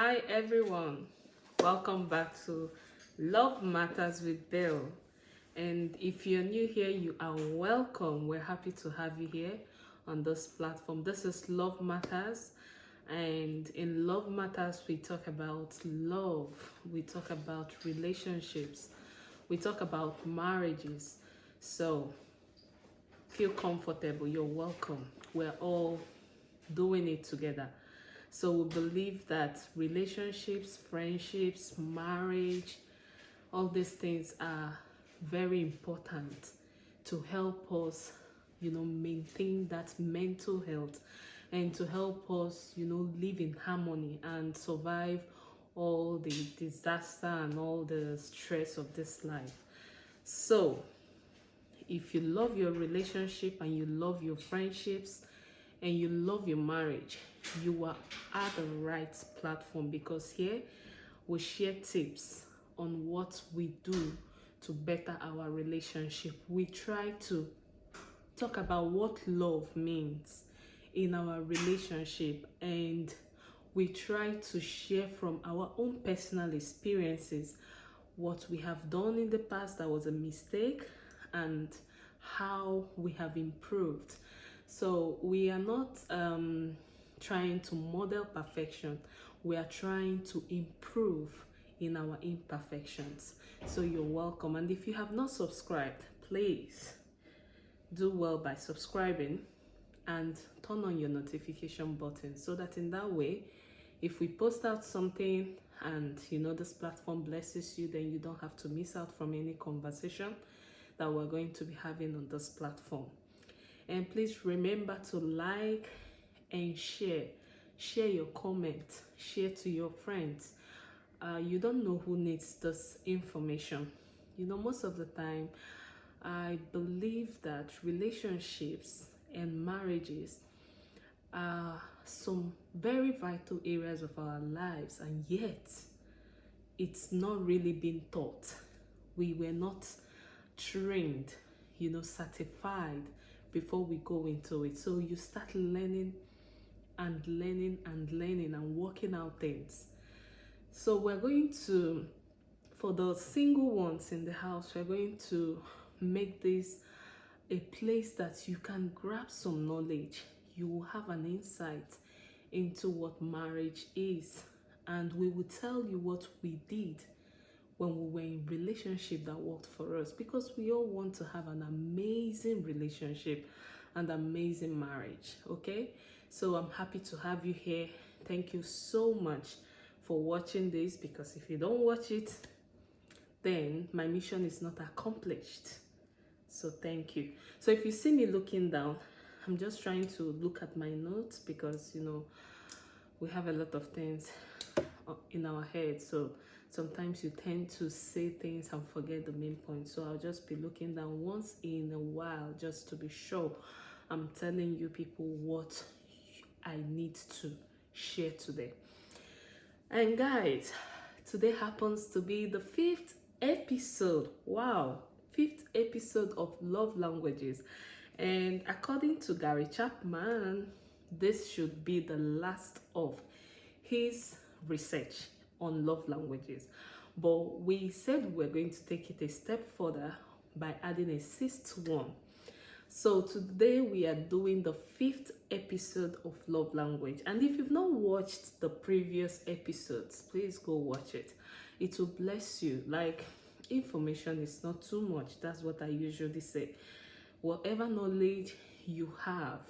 Hi everyone, welcome back to Love Matters with Bill. And if you're new here, you are welcome. We're happy to have you here on this platform. This is Love Matters, and in Love Matters, we talk about love, we talk about relationships, we talk about marriages. So feel comfortable, you're welcome. We're all doing it together. So we believe that relationships, friendships, marriage, all these things are very important to help us, maintain that mental health and to help us, live in harmony and survive all the disaster and all the stress of this life. So if you love your relationship and you love your friendships and you love your marriage, you are at the right platform, because here we share tips on what we do to better our relationship. We try to talk about what love means in our relationship, and we try to share from our own personal experiences what we have done in the past that was a mistake and how we have improved. So we are not trying to model perfection. We are trying to improve in our imperfections. So you're welcome. And if you have not subscribed, please do well by subscribing and turn on your notification button, so that in that way, if we post out something and this platform blesses you, then you don't have to miss out from any conversation that we're going to be having on this platform. And please remember to like and share your comment, share to your friends. You don't know who needs this information. Most of the time I believe that relationships and marriages are some very vital areas of our lives, and yet it's not really been taught. We were not trained, certified before we go into it. So you start learning and learning and learning and working out things. So we're going to, for the single ones in the house, we're going to make this a place that you can grab some knowledge. You will have an insight into what marriage is, and we will tell you what we did when we were in relationship that worked for us, because we all want to have an amazing relationship and amazing marriage. Okay, so I'm happy to have you here. Thank you so much for watching this, because if you don't watch it, then my mission is not accomplished. So thank you. So if you see me looking down, I'm just trying to look at my notes, because we have a lot of things in our head, so sometimes you tend to say things and forget the main point. So I'll just be looking down once in a while, just to be sure I'm telling you people what I need to share today. And guys, today happens to be the 5th episode. Wow, 5th episode of Love Languages. And according to Gary Chapman, this should be the last of his research on love languages. But we said we're going to take it a step further by adding a 6th one. So today we are doing the 5th episode of Love Language. And if you've not watched the previous episodes, please go watch it. It will bless you. Like, information is not too much. That's what I usually say. Whatever knowledge you have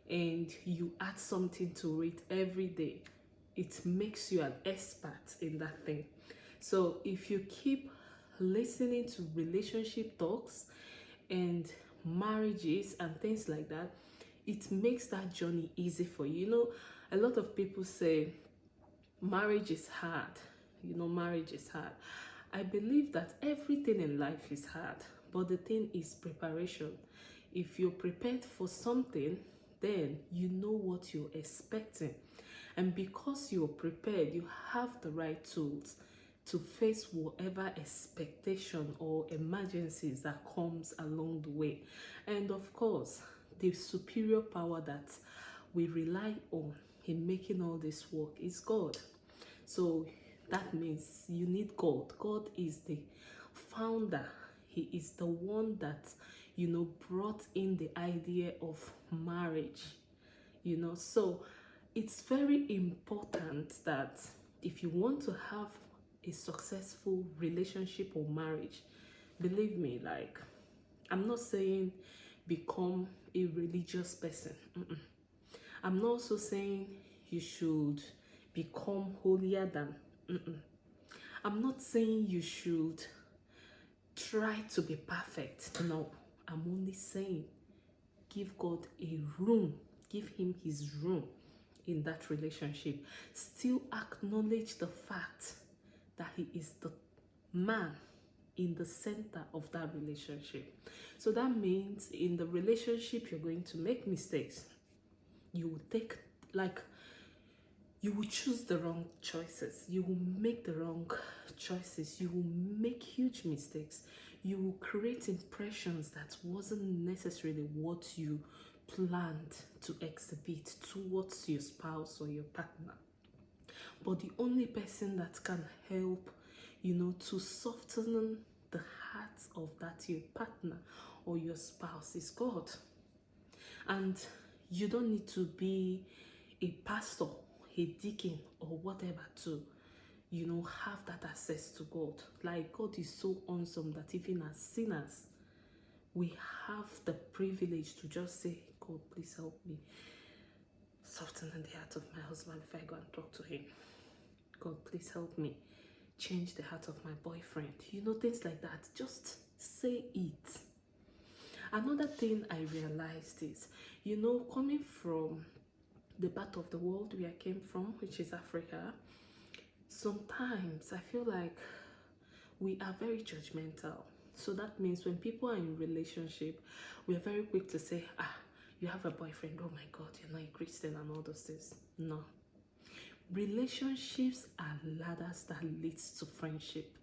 and you add something to it every day, it makes you an expert in that thing. So if you keep listening to relationship talks and marriages and things like that, it makes that journey easy for you. A lot of people say marriage is hard. Marriage is hard. I believe that everything in life is hard, but the thing is preparation. If you're prepared for something, then you know what you're expecting. And because you're prepared, you have the right tools to face whatever expectation or emergencies that comes along the way. And of course, the superior power that we rely on in making all this work is God. So that means you need God. God is the founder. He is the one that, brought in the idea of marriage, So it's very important that if you want to have a successful relationship or marriage, believe me, like, I'm not saying become a religious person. I'm not also saying you should become holier than. I'm not saying you should try to be perfect. No, I'm only saying give God a room, give him his room in that relationship. Still acknowledge the fact that he is the man in the center of that relationship. So that means in the relationship you're going to make mistakes. You will you will choose the wrong choices. You will make the wrong choices. You will make huge mistakes. You will create impressions that wasn't necessarily what you planned to exhibit towards your spouse or your partner. But the only person that can help, to soften the heart of that your partner or your spouse is God. And you don't need to be a pastor, a deacon, or whatever to, have that access to God. Like, God is so awesome that even as sinners, we have the privilege to just say, God, please help me soften the heart of my husband if I go and talk to him. God, please help me change the heart of my boyfriend. Things like that. Just say it. Another thing I realized is, coming from the part of the world where I came from, which is Africa, sometimes I feel like we are very judgmental. So that means when people are in relationship, we are very quick to say, you have a boyfriend, oh my God, you're not a Christian and all those things. No. Relationships are ladders that leads to friendship,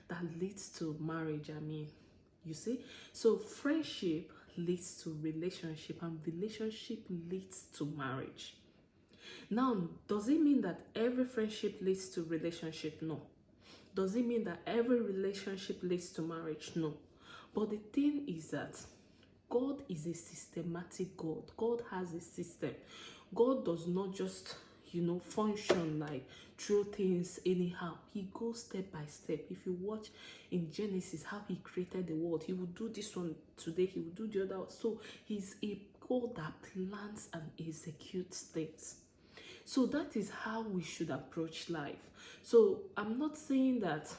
that leads to marriage, you see? So friendship leads to relationship, and relationship leads to marriage. Now, does it mean that every friendship leads to relationship? No. Does it mean that every relationship leads to marriage? No. But the thing is that God is a systematic God. God has a system. God does not just, function like throw things anyhow. He goes step by step. If you watch in Genesis how he created the world, he will do this one today, he will do the other. So he's a God that plans and executes things. So that is how we should approach life. So I'm not saying that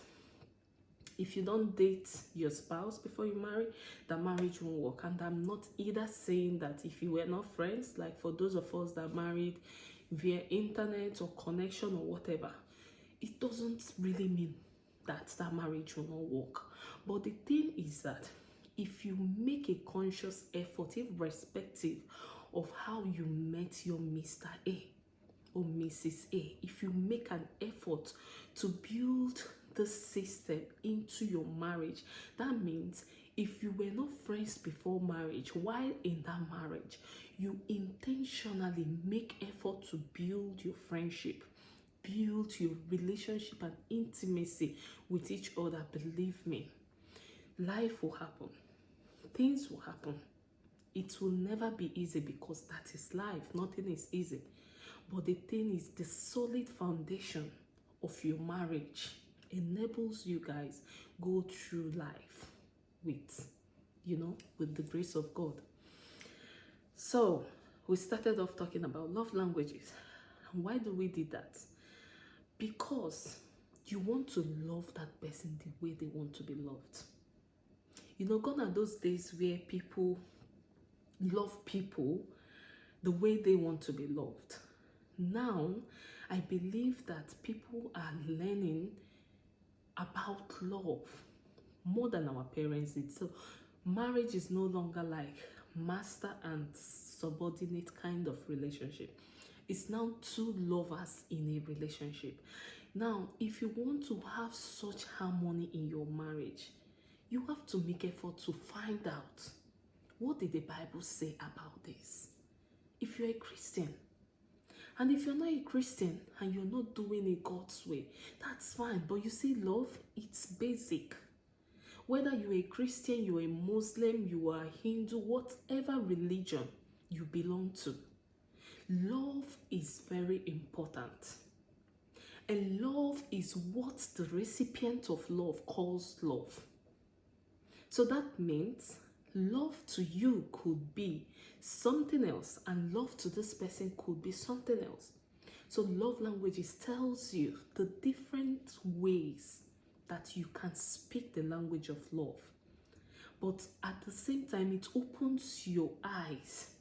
if you don't date your spouse before you marry, that marriage won't work. And I'm not either saying that if you were not friends, like for those of us that married via internet or connection or whatever, it doesn't really mean that marriage will not work. But the thing is that if you make a conscious effort, irrespective of how you met your Mr. A or Mrs. A, if you make an effort to build the system into your marriage, that means if you were not friends before marriage, while in that marriage, you intentionally make effort to build your friendship, build your relationship and intimacy with each other, believe me, life will happen. Things will happen. It will never be easy because that is life. Nothing is easy. But the thing is, the solid foundation of your marriage enables you guys go through life with, with the grace of God. So we started off talking about love languages. And why do we do that? Because you want to love that person the way they want to be loved. Gone are those days where people love people the way they want to be loved. Now, I believe that people are learning about love more than our parents did. So marriage is no longer like master and subordinate kind of relationship. It's now two lovers in a relationship. Now, if you want to have such harmony in your marriage, you have to make effort to find out, what did the Bible say about this? If you're a Christian, And if you're not a Christian and you're not doing it God's way, that's fine. But you see, love, it's basic. Whether you're a Christian, you're a Muslim, you are a Hindu, whatever religion you belong to, love is very important. And love is what the recipient of love calls love. So that means love to you could be something else, and love to this person could be something else. So love languages tells you the different ways that you can speak the language of love. But at the same time, it opens your eyes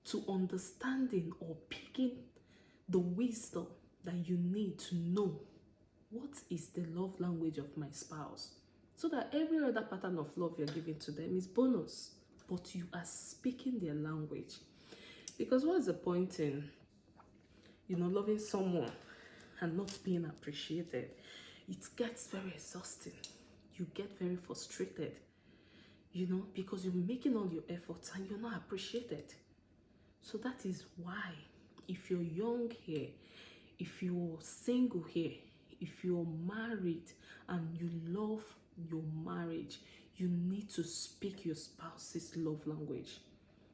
to understanding or picking the wisdom that you need to know what is the love language of my spouse, so that every other pattern of love you're giving to them is bonus, but you are speaking their language. Because what's the point in, loving someone and not being appreciated? It gets very exhausting. You get very frustrated, because you're making all your efforts and you're not appreciated. So that is why, if you're young here, if you're single here, if you're married and you love your marriage, you need to speak your spouse's love language.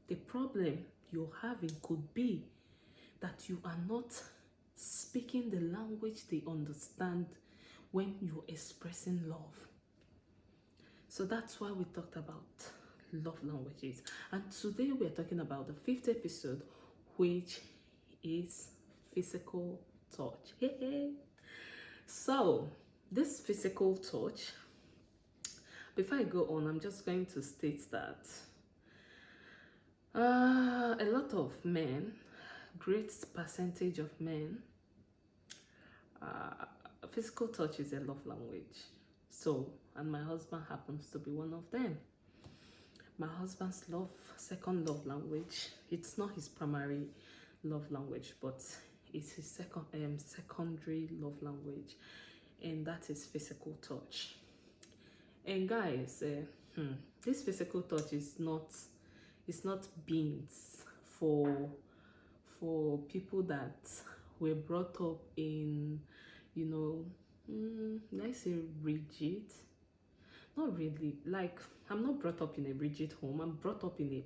The problem you're having could be that you are not speaking the language they understand when you're expressing love. So that's why we talked about love languages. And today we're talking about the 5th episode, which is physical touch. So this physical touch, before I go on, I'm just going to state that a lot of men, great percentage of men, physical touch is a love language. So, and my husband happens to be one of them. My husband's second love language, it's not his primary love language, but it's his secondary love language, and that is physical touch. And guys, this physical touch is not beans for people that were brought up in, let's say rigid. Not really. Like, I'm not brought up in a rigid home. I'm brought up in a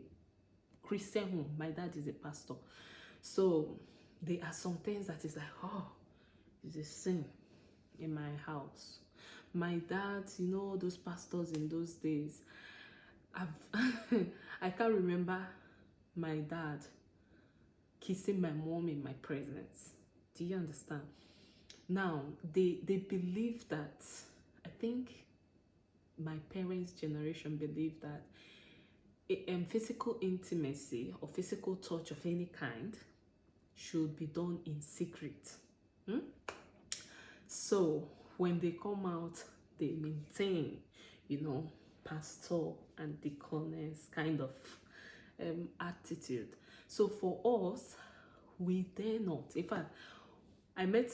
Christian home. My dad is a pastor. So there are some things that is like, oh, it's a sin in my house. My dad, those pastors in those days, I can't remember my dad kissing my mom in my presence. Do you understand? Now, they believe that, I think my parents' generation believed that physical intimacy or physical touch of any kind should be done in secret. So when they come out, they maintain, pastor and deaconess kind of attitude. So for us, we dare not. In fact, I met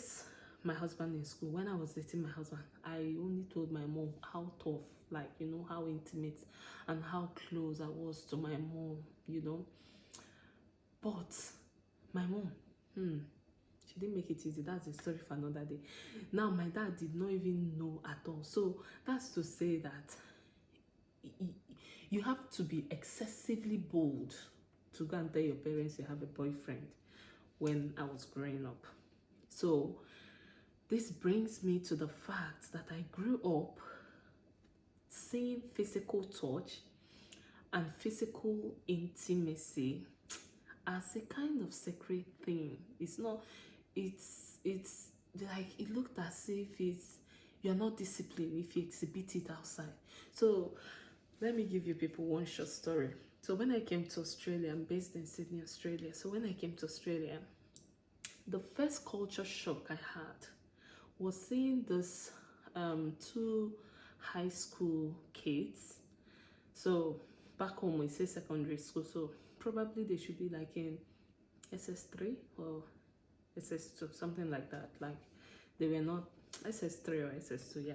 my husband in school. When I was dating my husband, I only told my mom how tough, like, how intimate and how close I was to my mom, But my mom, she didn't make it easy. That's a story for another day. Now, my dad did not even know at all. So that's to say that you have to be excessively bold to go and tell your parents you have a boyfriend when I was growing up. So this brings me to the fact that I grew up seeing physical touch and physical intimacy as a kind of sacred thing. It's not, it's like, it looked as if you're not disciplined if you exhibit it outside. So let me give you people one short story. So when I came to Australia, I'm based in Sydney, Australia. So when I came to Australia, the first culture shock I had was seeing this two high school kids. So back home we say secondary school, so probably they should be like in SS3 or SS2, something like that. Like, they were not SS3 or SS2, yeah.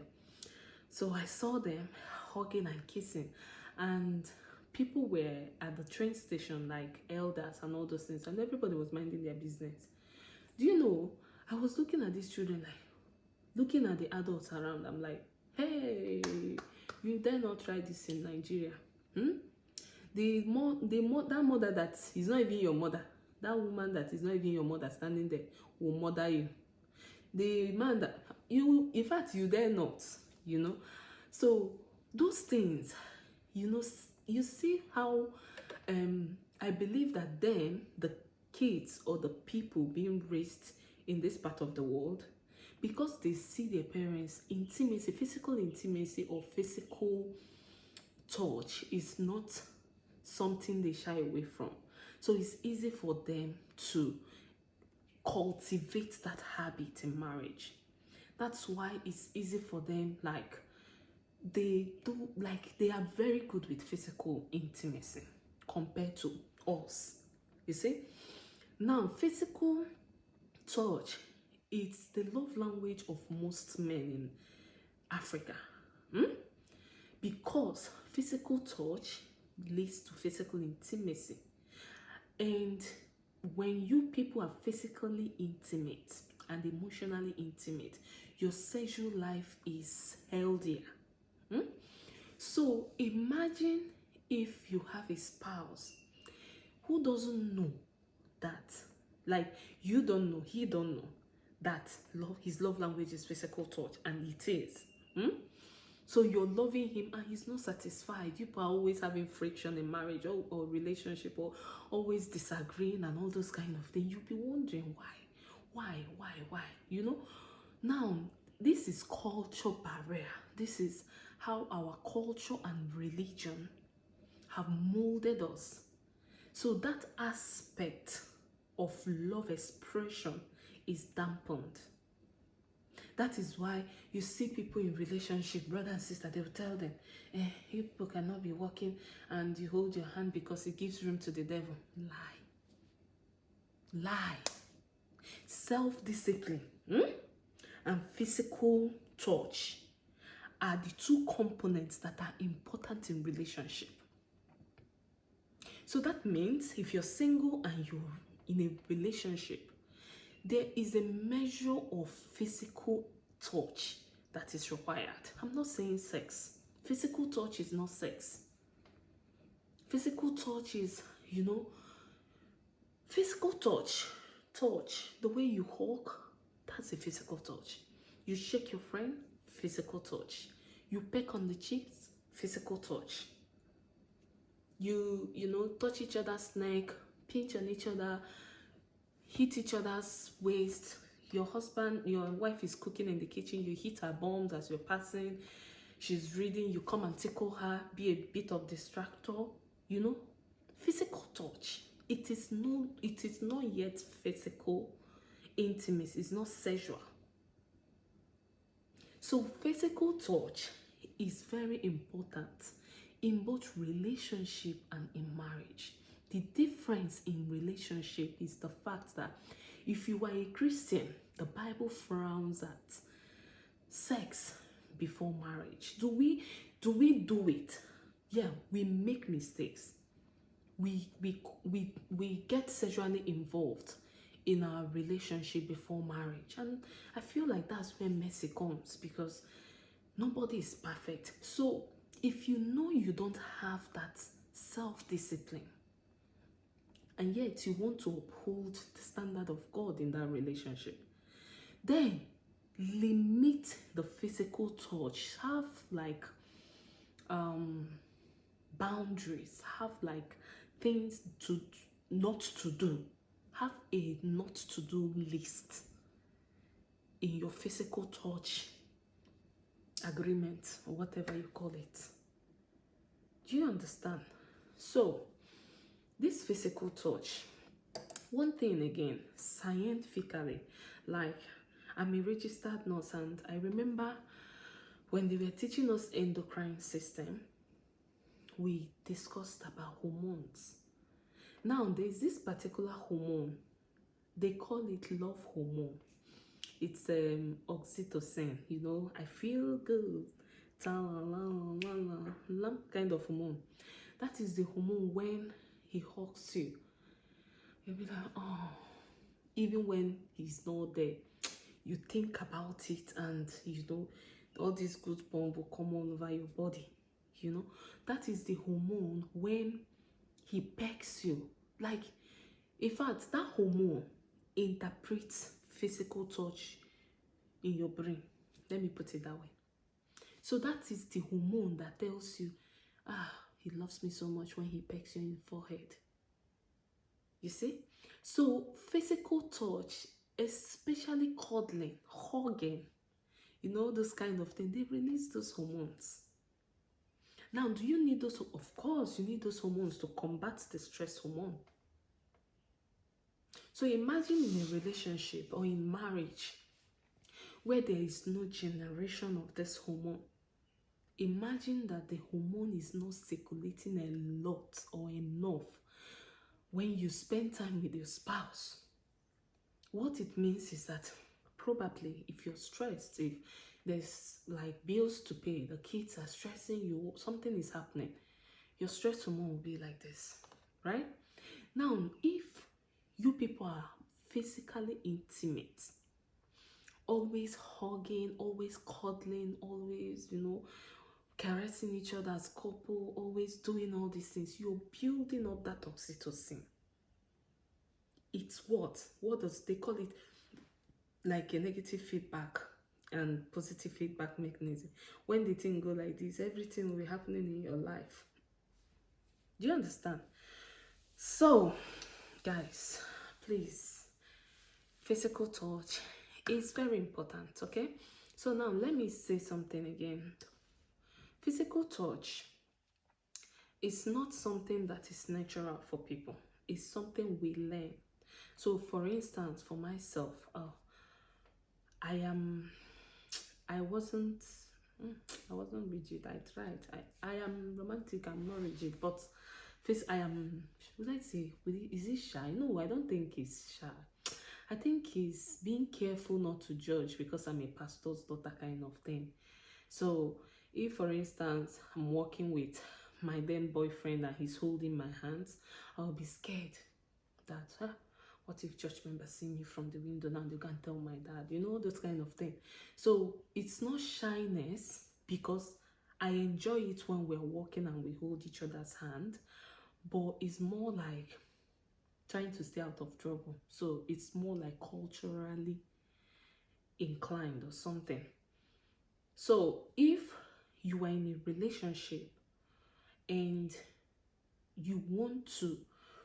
So I saw them hugging and kissing, and people were at the train station, like elders and all those things, and everybody was minding their business. Do you know, I was looking at these children, like looking at the adults around. I'm like, hey, you dare not try this in Nigeria. That mother that is not even your mother, that woman that is not even your mother standing there will mother you. The man that you, in fact, you dare not, you know. So those things, you know, you see how I believe that then the kids or the people being raised in this part of the world, because they see their parents' intimacy, physical intimacy or physical touch is not something they shy away from. So it's easy for them to cultivate that habit in marriage. That's why it's easy for them, like they are very good with physical intimacy compared to us. You see? Now, physical touch, it's the love language of most men in Africa. Because physical touch leads to physical intimacy. And when you people are physically intimate and emotionally intimate, your sexual life is healthier. So imagine if you have a spouse who doesn't know that, like you don't know, he don't know that his love language is physical touch, and it is. So you're loving him and he's not satisfied. You are always having friction in marriage or relationship, or always disagreeing and all those kind of things. You'll be wondering why, you know. Now, this is culture barrier. This is how our culture and religion have molded us. So that aspect of love expression is dampened. That is why you see people in relationship, brother and sister, they will tell them, you people cannot be walking and you hold your hand because it gives room to the devil. Lie. Self-discipline and physical touch are the two components that are important in relationship. So that means if you're single and you're in a relationship, there is a measure of physical touch that is required. I'm not saying sex. Physical touch is not sex. Physical touch is, you know, physical touch, the way you hug, that's a physical touch. You shake your friend, physical touch. You peck on the cheeks, physical touch. You know, touch each other's neck, pinch on each other, hit each other's waist. Your wife is cooking in the kitchen, you hit her bums as you're passing. She's reading, you come and tickle her, be a bit of distractor, you know. Physical touch. It is not yet physical intimacy, it's not sexual. So physical touch is very important in both relationship and in marriage. The difference in relationship is the fact that if you are a Christian, the Bible frowns at sex before marriage. Do we do it? Yeah, we make mistakes. We get sexually involved in our relationship before marriage, and I feel like that's where mercy comes, because nobody is perfect. So if you know you don't have that self-discipline, and yet you want to uphold the standard of God in that relationship, then limit the physical touch. Have like boundaries. Have like things to not to do. Have a not to do list in your physical touch agreement, or whatever you call it. Do you understand? So this physical touch, one thing again, scientifically, like I'm a registered nurse, and I remember when they were teaching us endocrine system, we discussed about hormones. Now there's this particular hormone, they call it love hormone. It's oxytocin, you know, I feel good, kind of hormone. That is the hormone when he hugs you, you'll be like, oh. even when he's not there, you think about it, and all these goosebumps will come all over your body. That is the hormone when he pecks you. Like, in fact, that hormone interprets physical touch in your brain. Let me put it that way. So that is the hormone that tells you, he loves me so much when he pecks you in the forehead. You see? So physical touch, especially cuddling, hugging, those kind of things, they release those hormones. Now, do you need those? Of course, you need those hormones to combat the stress hormone. So imagine in a relationship or in marriage where there is no generation of this hormone. Imagine that the hormone is not circulating a lot or enough when you spend time with your spouse. What it means is that probably if you're stressed, if there's like bills to pay, the kids are stressing you, something is happening, your stress hormone will be like this, right? Now, if you people are physically intimate, always hugging, always cuddling, always, caressing each other as couple, always doing all these things, you're building up that oxytocin. It's what does they call it? Like a negative feedback and positive feedback mechanism. When the thing go like this, everything will be happening in your life. Do you understand? So, guys, please, physical touch is very important, okay? So now let me say something again. Physical touch is not something that is natural for people. It's something we learn. So for instance, for myself, I wasn't rigid. I tried. I am romantic. I'm not rigid, but I am, would I say, is it shy? No, I don't think it's shy. I think he's being careful not to judge because I'm a pastor's daughter kind of thing. So if, for instance, I'm walking with my then boyfriend and he's holding my hands, I'll be scared that, what if church members see me from the window now, they can tell my dad, those kind of thing. So it's not shyness, because I enjoy it when we're walking and we hold each other's hand, but it's more like trying to stay out of trouble. So it's more like culturally inclined or something. So if you are in a relationship and you want to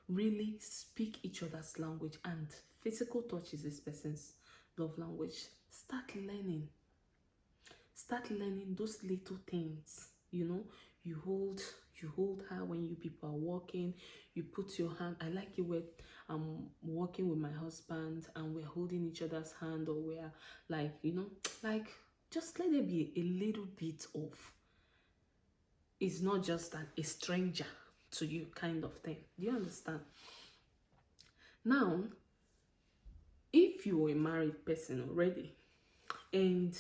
really speak each other's language, and physical touch is this person's love language, start learning those little things. You hold her when you people are walking, you put your hand. I like it when I'm walking with my husband and we're holding each other's hand, or we're like, like, just let there be a little bit of, it's not just a stranger to you kind of thing. Do you understand? Now, if you're a married person already and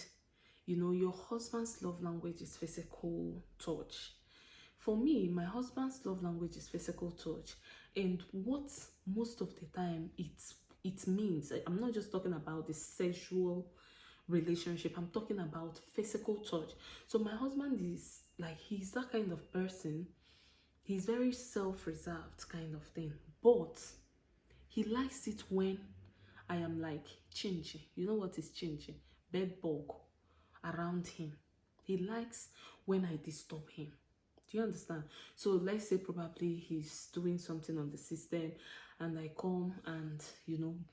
your husband's love language is physical touch. For me, my husband's love language is physical touch, and what most of the time it means, I'm not just talking about the sexual relationship, I'm talking about physical touch. So my husband is like, he's that kind of person. He's very self-reserved kind of thing, but he likes it when I am like changing. You know what is changing? Bed bug around him. He likes when I disturb him. Do you understand? So let's say probably he's doing something on the system and I come and,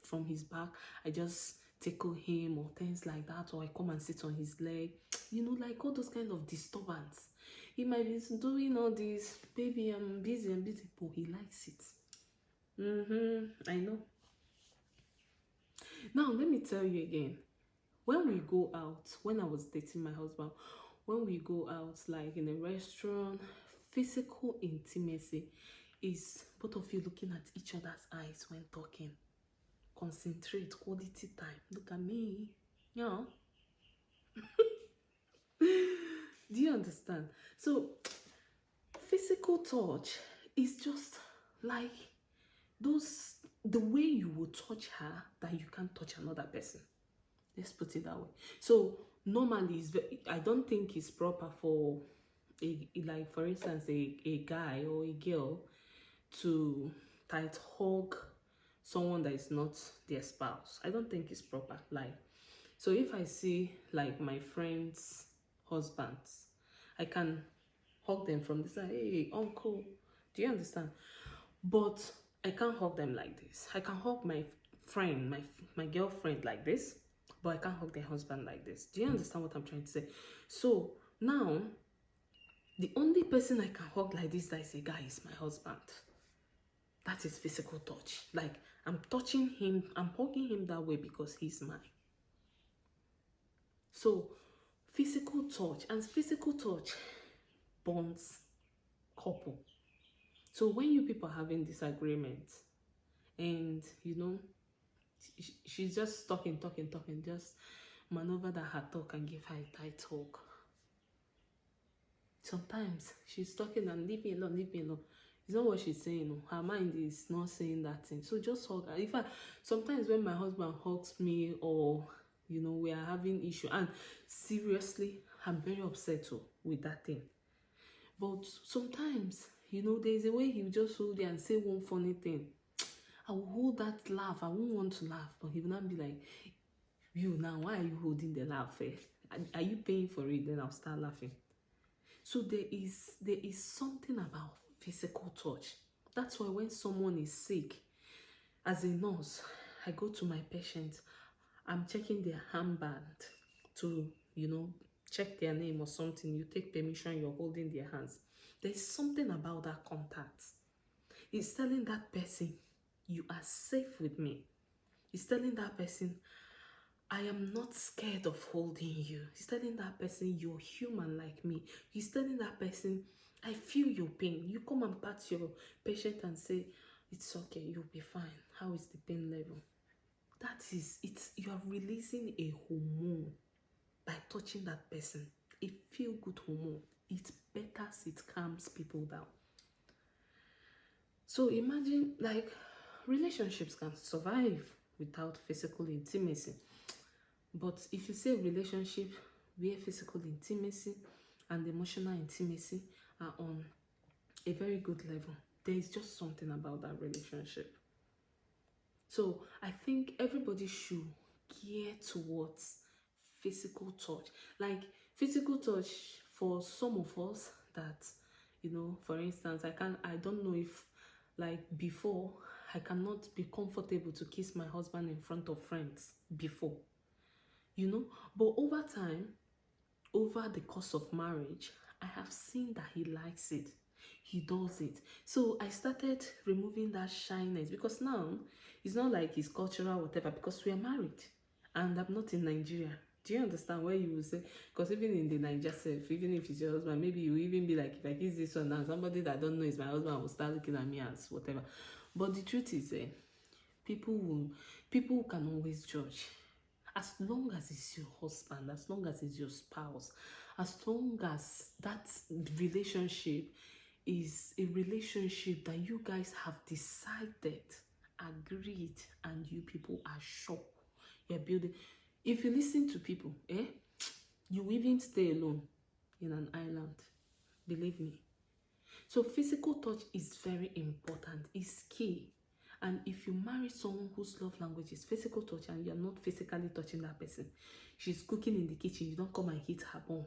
from his back, I just tickle him or things like that, or I come and sit on his leg, like all those kind of disturbance. He might be doing all this, baby, I'm busy, but he likes it. I know. Now, let me tell you again. When we go out, when I was dating my husband, when we go out, like in a restaurant, physical intimacy is both of you looking at each other's eyes when talking. Concentrate, quality time. Look at me. Do you understand? So physical touch is just like those the way you will touch her that you can't touch another person. Let's put it that way. So normally, I don't think it's proper for like for instance, a guy or a girl to tight hug someone that is not their spouse. I don't think it's proper. Like, so if I see like my friends' husbands, I can hug them from the side. Hey, uncle, do you understand? But I can't hug them like this. I can hug my friend, my girlfriend like this, but I can't hug their husband like this. Do you understand what I'm trying to say? So now, the only person I can hug like this that is a guy is my husband. That is physical touch. Like, I'm touching him, I'm hugging him that way because he's mine. So, physical touch bonds couple. So when you people are having disagreements and she's just talking, just maneuver that her talk and give her a tight hug. Sometimes she's talking and leave me alone. It's not what she's saying. Her mind is not saying that thing. So just hug her. In fact, sometimes when my husband hugs me or we are having issue, and seriously, I'm very upset too with that thing. But sometimes, there's a way he'll just hold you and say one funny thing. I will hold that laugh. I won't want to laugh, but he will not be like, you now, why are you holding the laugh? Are you paying for it? Then I'll start laughing. So there is something about physical touch. That's why when someone is sick, as a nurse, I go to my patient. I'm checking their handband to, check their name or something. You take permission, you're holding their hands. There's something about that contact. It's telling that person, you are safe with me. It's telling that person, I am not scared of holding you. He's telling that person, you're human like me. He's telling that person, I feel your pain. You come and pat your patient and say, it's okay, you'll be fine. How is the pain level? You are releasing a hormone by touching that person. A feel-good hormone. It betters, it calms people down. So imagine, like, relationships can survive without physical intimacy. But if you say a relationship where physical intimacy and emotional intimacy are on a very good level, there is just something about that relationship. So I think everybody should gear towards physical touch. Like, physical touch for some of us that, for instance, I don't know if, like, before, I cannot be comfortable to kiss my husband in front of friends before. But over time, over the course of marriage, I have seen that he likes it. He does it. So I started removing that shyness, because now it's not like it's cultural or whatever, because we are married and I'm not in Nigeria. Do you understand where you will say? Because even in the Niger self, even if it's your husband, maybe you even be like, if I kiss this one now, somebody that I don't know is my husband will start looking at me as whatever. But the truth is, people can always judge. As long as it's your husband, as long as it's your spouse, as long as that relationship is a relationship that you guys have decided, agreed, and you people are sure you're building. If you listen to people, you will even stay alone in an island. Believe me. So physical touch is very important. It's key. And if you marry someone whose love language is physical touch and you're not physically touching that person, she's cooking in the kitchen, you don't come and hit her bone.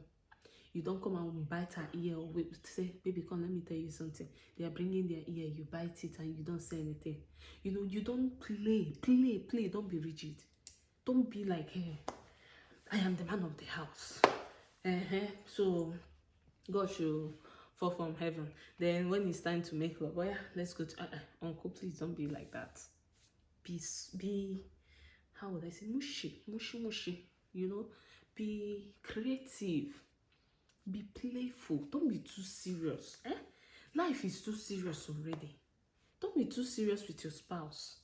You don't come and bite her ear or say, baby, come, let me tell you something. They are bringing their ear, you bite it and you don't say anything. You don't play. Don't be rigid. Don't be like, hey, I am the man of the house. So God should fall from heaven. Then when it's time to make love, well, yeah, let's go to uncle, please don't be like that. Be how would I say, mushy, be creative, be playful. Don't be too serious. Life is too serious already. Don't be too serious with your spouse.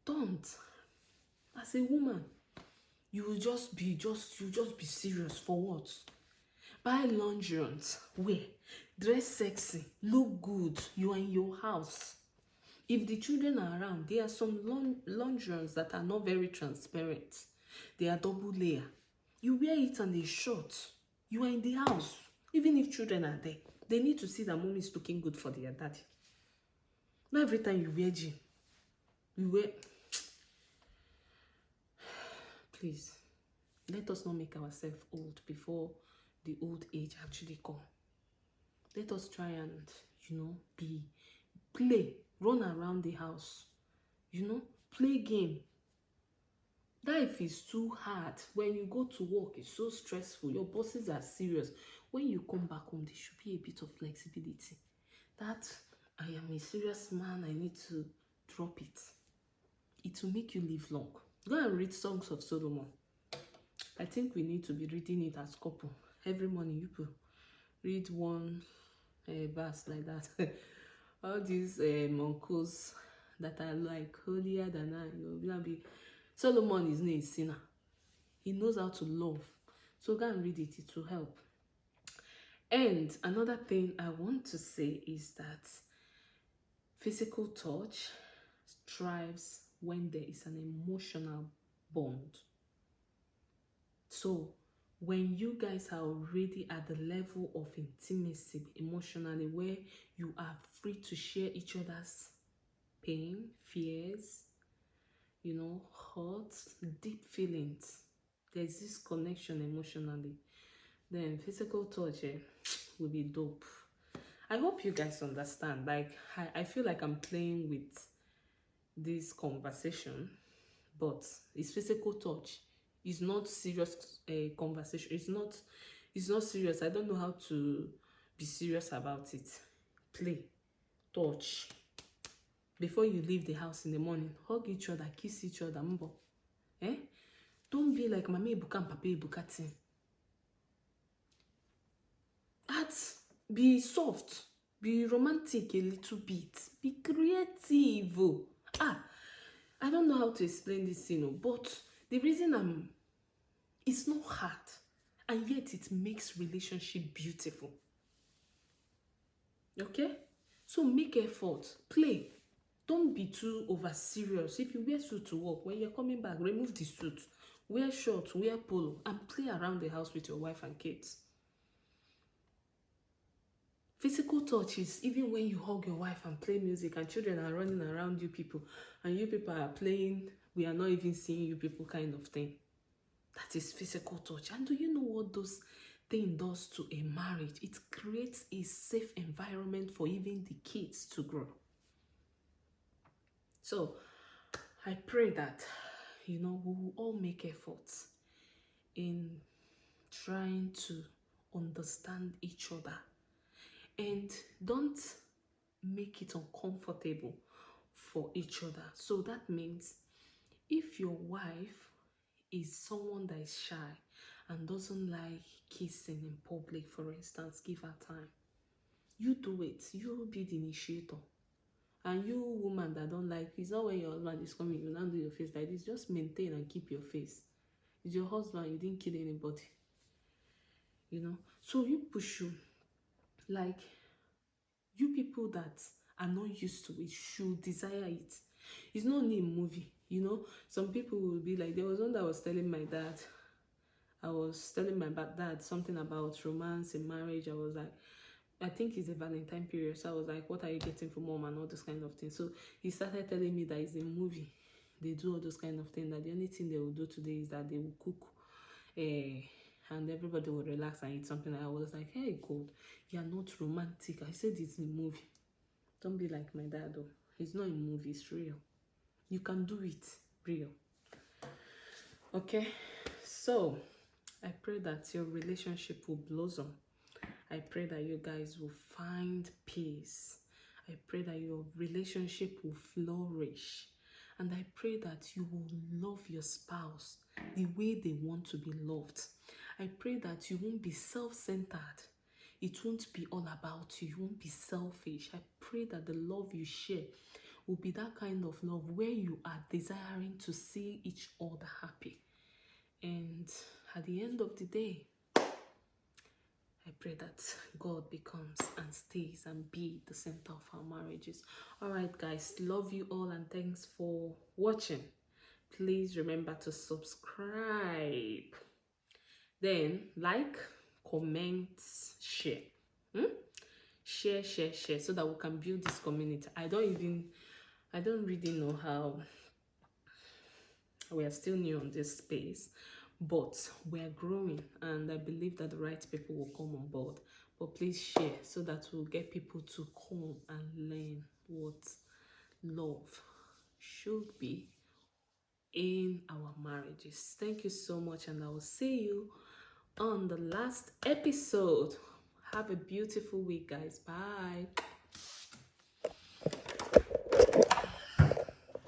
Don't. As a woman, you will just be serious for what? Buy lingerie, wear, dress sexy, look good. You are in your house. If the children are around, there are some lingeries that are not very transparent. They are double layer. You wear it and they short. You are in the house. Even if children are there, they need to see that mommy is looking good for their daddy. Not every time you wear jean, you wear. Please, let us not make ourselves old before the old age actually come. Let us try and, play, run around the house, play game. Life is too hard. When you go to work, it's so stressful. Your bosses are serious. When you come back home, there should be a bit of flexibility. That I am a serious man, I need to drop it. It will make you live long. Go and read Songs of Solomon. I think we need to be reading it as couple. Every morning, you could read one verse like that. All these uncles that are like holier than I, you'll be. Solomon is not a sinner. He knows how to love. So go and read it. It will help. And another thing I want to say is that physical touch thrives when there is an emotional bond. So when you guys are already at the level of intimacy emotionally, where you are free to share each other's pain, fears, hurts, deep feelings, there's this connection emotionally, then physical touch will be dope. I hope you guys understand. Like, I feel like I'm playing with this conversation, but it's physical touch. It's not serious conversation. It's not serious. I don't know how to be serious about it. Play, touch. Before you leave the house in the morning, hug each other, kiss each other. Mbo. Don't be like Mama Ebuka and Papa Ebuka thing. Be soft, be romantic a little bit, be creative. I don't know how to explain this, but the reason it's not hard, and yet it makes relationship beautiful. Okay? So make effort, play. Don't be too over serious. If you wear suit to work, when you're coming back, remove the suit. Wear shorts, wear polo, and play around the house with your wife and kids. Physical touch is even when you hug your wife and play music and children are running around you people and you people are playing, we are not even seeing you people kind of thing. That is physical touch. And do you know what those things does to a marriage? It creates a safe environment for even the kids to grow. So I pray that, we will all make efforts in trying to understand each other. And don't make it uncomfortable for each other. So that means if your wife is someone that is shy and doesn't like kissing in public, for instance, give her time. You do it. You be the initiator. And you woman that don't like, it's not when your husband is coming, you now do your face like this. Just maintain and keep your face. It's your husband, you didn't kill anybody. So you push you. Like, you people that are not used to it should desire it. It's not only a movie, Some people will be like, there was one that was telling my dad, something about romance in marriage. I was like, I think it's a Valentine period. So I was like, what are you getting for mom and all those kind of things? So he started telling me that it's a movie. They do all those kind of things. That the only thing they will do today is that they will cook and everybody will relax and eat something. I was like, hey, God, you're not romantic. I said it's a movie. Don't be like my dad, though. It's not a movie, it's real. You can do it, real. Okay? So, I pray that your relationship will blossom. I pray that you guys will find peace. I pray that your relationship will flourish. And I pray that you will love your spouse the way they want to be loved. I pray that you won't be self-centered. It won't be all about you. You won't be selfish. I pray that the love you share will be that kind of love where you are desiring to see each other happy. And at the end of the day, I pray that God becomes and stays and be the center of our marriages. All right, guys, love you all and thanks for watching. Please remember to subscribe. Then like, comment, share. Share so that we can build this community. I don't really know how. We are still new on this space, but we are growing, and I believe that the right people will come on board. But please share so that we'll get people to come and learn what love should be in our marriages. Thank you so much, and I will see you on the last episode. Have a beautiful week, guys. Bye.